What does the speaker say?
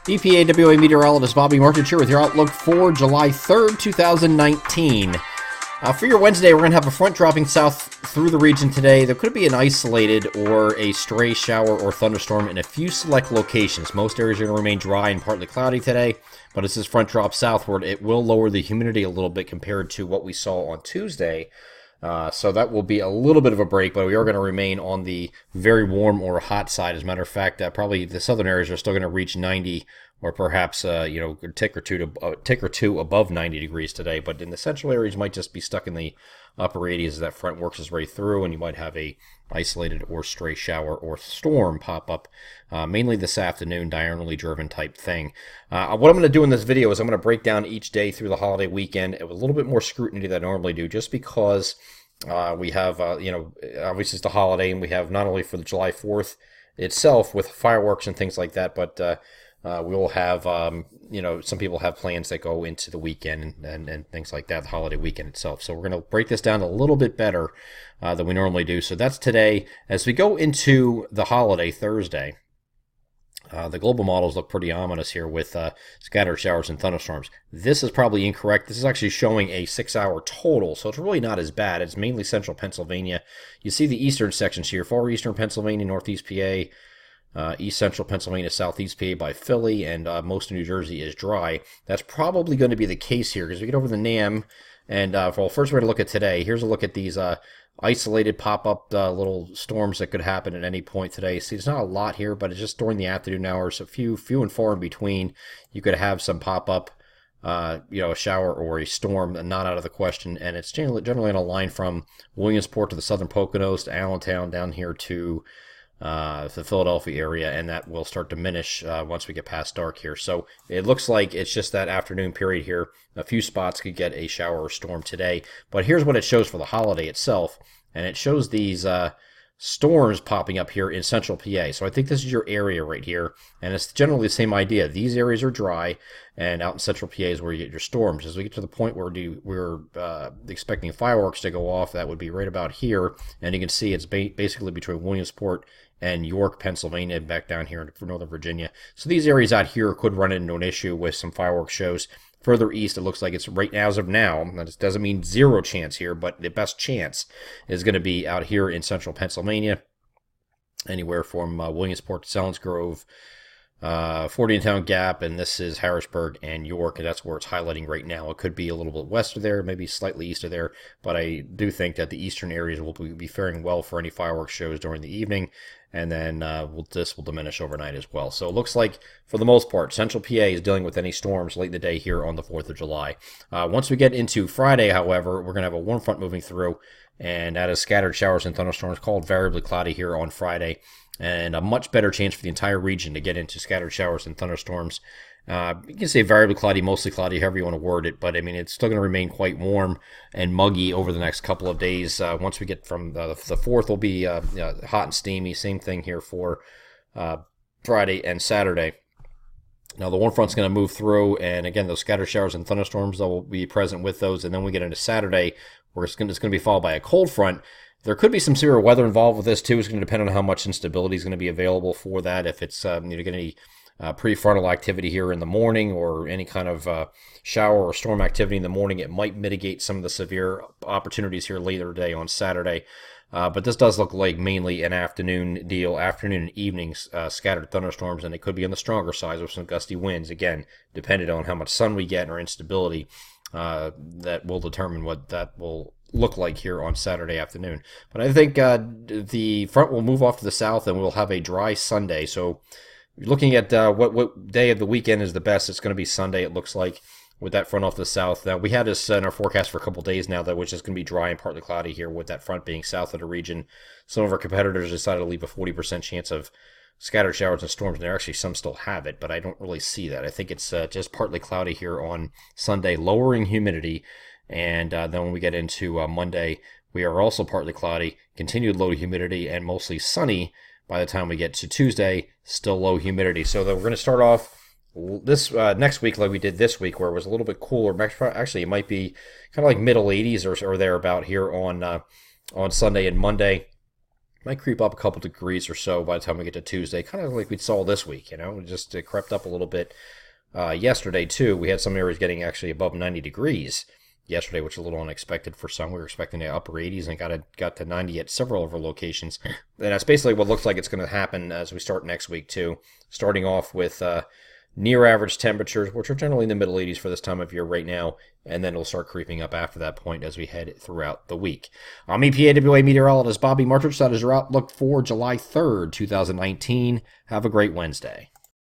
EPAWA meteorologist Bobby Martin here with your outlook for July 3rd, 2019. For your Wednesday, we're going to have a front dropping south through the region today. There could be an isolated or a stray shower or thunderstorm in a few select locations. Most areas are going to remain dry and partly cloudy today, but as this front drops southward, it will lower the humidity a little bit compared to what we saw on Tuesday. So that will be a little bit of a break, but we are going to remain on the very warm or hot side. As a matter of fact, probably the southern areas are still going to reach 90 or perhaps a tick or two above 90 degrees today. But in the central areas, you might just be stuck in the upper 80s as that front works its way through, and you might have a isolated or stray shower or storm pop up, mainly this afternoon, diurnally driven type thing. What I'm going to do in this video is I'm going to break down each day through the holiday weekend with a little bit more scrutiny than I normally do, just because we have, obviously it's the holiday, and we have not only for the July 4th itself with fireworks and things like that, but we will have, some people have plans that go into the weekend and things like that, the holiday weekend itself. So we're going to break this down a little bit better than we normally do. So that's today. As we go into the holiday Thursday, the global models look pretty ominous here with scattered showers and thunderstorms. This is probably incorrect. This is actually showing a 6-hour total, so it's really not as bad. It's mainly central Pennsylvania. You see the eastern sections here, far eastern Pennsylvania, northeast PA, east central Pennsylvania, southeast PA by Philly, and most of New Jersey is dry. That's probably going to be the case here because we get over the NAM, and first we're going to look at today. Here's a look at these isolated pop-up little storms that could happen at any point today. See, it's not a lot here, but it's just during the afternoon hours, a few and far in between. You could have some pop-up, a shower or a storm, not out of the question, and it's generally on a line from Williamsport to the southern Poconos to Allentown down here to the Philadelphia area, and that will start to diminish once we get past dark here. So it looks like it's just that afternoon period here. A few spots could get a shower or storm today, but here's what it shows for the holiday itself, and it shows these storms popping up here in central PA. So I think this is your area right here, and it's generally the same idea. These areas are dry, and out in central PA is where you get your storms. As we get to the point where we're expecting fireworks to go off, that would be right about here, and you can see it's basically between Williamsport and York, Pennsylvania, back down here in Northern Virginia. So these areas out here could run into an issue with some fireworks shows. Further east, it looks like it's right now, as of now. That doesn't mean zero chance here, but the best chance is going to be out here in central Pennsylvania, anywhere from Williamsport to Selinsgrove, 40 Town Gap, and this is Harrisburg and York, and that's where it's highlighting right now. It could be a little bit west of there, maybe slightly east of there, but I do think that the eastern areas will be faring well for any fireworks shows during the evening, and then this will diminish overnight as well. So it looks like, for the most part, central PA is dealing with any storms late in the day here on the 4th of July. Once we get into Friday, however, we're going to have a warm front moving through, and that is scattered showers and thunderstorms, called variably cloudy here on Friday, and a much better chance for the entire region to get into scattered showers and thunderstorms. You can say variably cloudy, mostly cloudy, however you want to word it, but I mean, it's still going to remain quite warm and muggy over the next couple of days. Once we get from the 4th, will be hot and steamy. Same thing here for Friday and Saturday. Now, the warm front's going to move through, and again, those scattered showers and thunderstorms, that will be present with those, and then we get into Saturday, where it's going to be followed by a cold front. There could be some severe weather involved with this, too. It's going to depend on how much instability is going to be available for that. If it's going to get any prefrontal activity here in the morning, or any kind of shower or storm activity in the morning, it might mitigate some of the severe opportunities here later today on Saturday. But this does look like mainly an afternoon deal, afternoon and evening scattered thunderstorms, and it could be on the stronger side with some gusty winds, again, depending on how much sun we get or instability. That will determine what that will look like here on Saturday afternoon. But I think the front will move off to the south, and we'll have a dry Sunday. So looking at what day of the weekend is the best, it's going to be Sunday, it looks like, with that front off to the south. Now, we had this in our forecast for a couple days now, that was just going to be dry and partly cloudy here, with that front being south of the region. Some of our competitors decided to leave a 40% chance of scattered showers and storms, and there actually some still have it, but I don't really see that. I think it's just partly cloudy here on Sunday, lowering humidity, and then when we get into Monday, we are also partly cloudy, continued low humidity, and mostly sunny by the time we get to Tuesday, still low humidity. So we're going to start off this next week like we did this week, where it was a little bit cooler. Actually, it might be kind of like middle 80s or thereabout here on Sunday and Monday. Might creep up a couple degrees or so by the time we get to Tuesday, kind of like we saw this week, It just crept up a little bit yesterday, too. We had some areas getting actually above 90 degrees yesterday, which is a little unexpected for some. We were expecting the upper 80s and got to 90 at several of our locations. And that's basically what looks like it's going to happen as we start next week, too. Starting off with near average temperatures, which are generally in the middle 80s for this time of year right now, and then it'll start creeping up after that point as we head throughout the week. I'm EPAWA meteorologist Bobby Martich. That is your outlook for July 3rd, 2019. Have a great Wednesday.